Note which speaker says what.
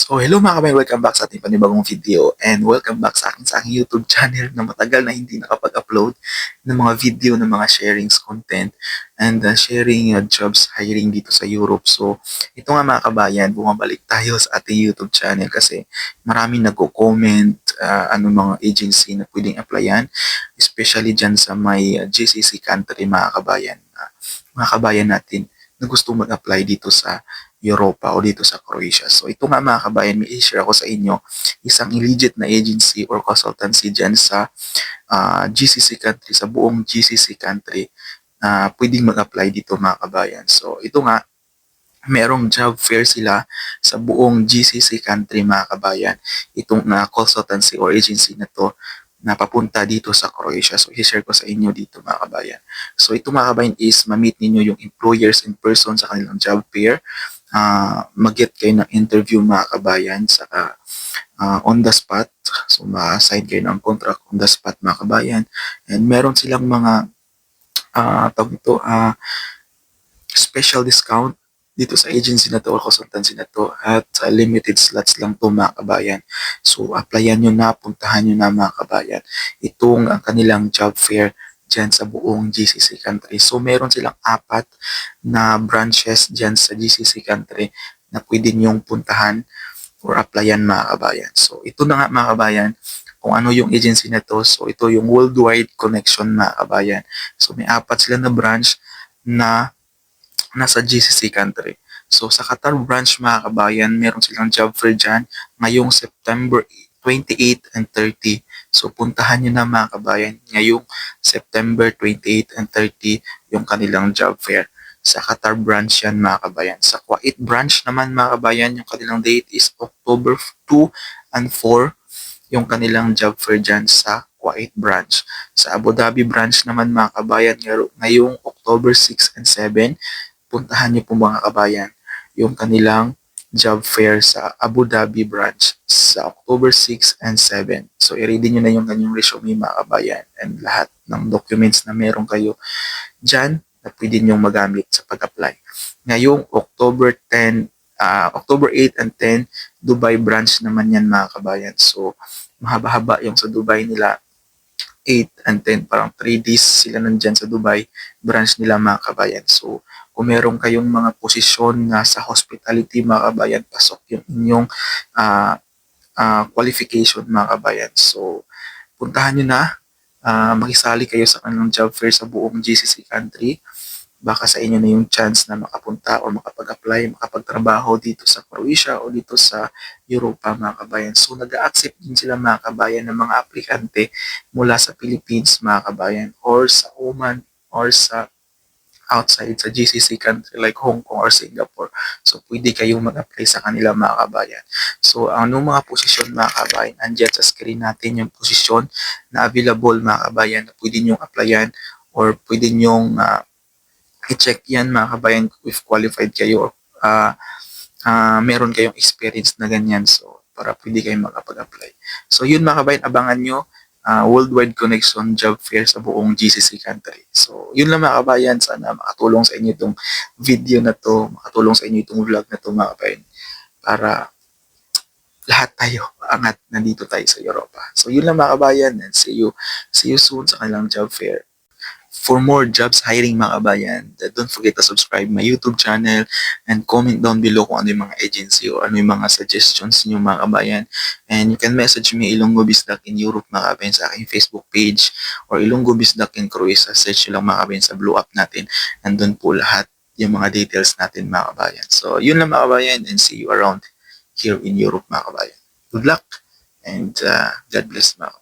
Speaker 1: So, hello mga kabayan, welcome back sa ating panibagong video and welcome back sa aking YouTube channel na matagal na hindi nakapag-upload ng mga video ng mga sharings content and sharing jobs hiring dito sa Europe. So, ito nga mga kabayan, bumabalik tayo sa ating YouTube channel kasi maraming nagko-comment ano mga agency na pwedeng applyan, especially dyan sa may GCC country mga kabayan. Mga kabayan natin na gusto mag-apply dito sa Europa o dito sa Croatia. So ito nga mga kabayan, may i-share ako sa inyo isang legit na agency or consultancy dyan sa GCC country, sa buong GCC country na pwedeng mag-apply dito mga kabayan. So ito nga, merong job fair sila sa buong GCC country mga kabayan. Itong consultancy or agency na to na papunta dito sa Croatia. So, i-share ko sa inyo dito mga kabayan. So, ito mga kabayan is ma-meet ninyo yung employers in person sa kanilang job fair. Mag-get kayo ng interview mga kabayan sa on the spot. So, ma-assign kayo ng contract on the spot mga kabayan. And meron silang mga special discount dito sa agency na to or consultancy na to at limited slots lang to mga kabayan. So, applyan nyo na, puntahan nyo na mga kabayan. Itong kanilang job fair dyan sa buong GCC country. So, meron silang 4 na branches dyan sa GCC country na pwede nyong puntahan or applyan mga kabayan. So, ito na nga mga kabayan, kung ano yung agency na to. So, ito yung Worldwide Connection mga kabayan. So, may 4 sila na branch na nasa GCC country. So sa Qatar branch mga kabayan, meron silang job fair dyan ngayong September 28 and 30. So puntahan nyo na mga kabayan ngayong September 28 and 30 yung kanilang job fair. Sa Qatar branch yan mga kabayan. Sa Kuwait branch naman mga kabayan, yung kanilang date is October 2 and 4 yung kanilang job fair dyan sa Kuwait branch. Sa Abu Dhabi branch naman mga kabayan, ngayong October 6 and 7, puntahan niyo po mga kabayan yung kanilang job fair sa Abu Dhabi branch sa October 6 and 7. So, i-ready nyo na yung kanyang resume mga kabayan and lahat ng documents na meron kayo dyan na pwede nyo magamit sa pag-apply. Ngayong October 8 and 10, Dubai branch naman yan mga kabayan. So, mahaba-haba yung sa Dubai nila. 8 and 10, parang 3 days sila nandyan sa Dubai branch nila mga kabayan. So, kung meron kayong mga posisyon na sa hospitality mga kabayan, pasok yung inyong qualification mga kabayan. So, puntahan nyo na, makisali kayo sa kanilang job fair sa buong GCC country. Baka sa inyo na yung chance na makapunta o makapag-apply, makapagtrabaho dito sa Croatia o dito sa Europa mga kabayan. So nag-accept din sila mga kabayan ng mga aplikante mula sa Philippines mga kabayan or sa Oman or sa outside sa GCC country like Hong Kong or Singapore. So pwede kayong mag-apply sa kanila mga kabayan. So ano mga posisyon mga kabayan, andyan sa screen natin yung posisyon na available mga kabayan na pwede nyong applyan or pwede nyong i-check yan mga kabayan if qualified kayo or meron kayong experience na ganyan. So, para pwede kayong makapag-apply. So, yun mga kabayan, abangan nyo Worldwide Connection Job Fair sa buong GCC country. So, yun lang mga kabayan. Sana makatulong sa inyo itong video na to, makatulong sa inyo itong vlog na to mga kabayan para lahat tayo angat nandito tayo sa Europa. So, yun lang mga kabayan and see you soon sa kanilang job fair. For more jobs hiring mga kabayan, don't forget to subscribe my YouTube channel and comment down below kung ano yung mga agency o ano yung mga suggestions niyo mga kabayan. And you can message me Ilonggo Bisdak in Europe mga kabayan sa aking Facebook page or Ilonggo Bisdak in Croatia. Search lang mga kabayan sa blow up natin. Nandun po lahat yung mga details natin mga kabayan. So yun lang mga kabayan and see you around here in Europe mga kabayan. Good luck and God bless mga kabayan.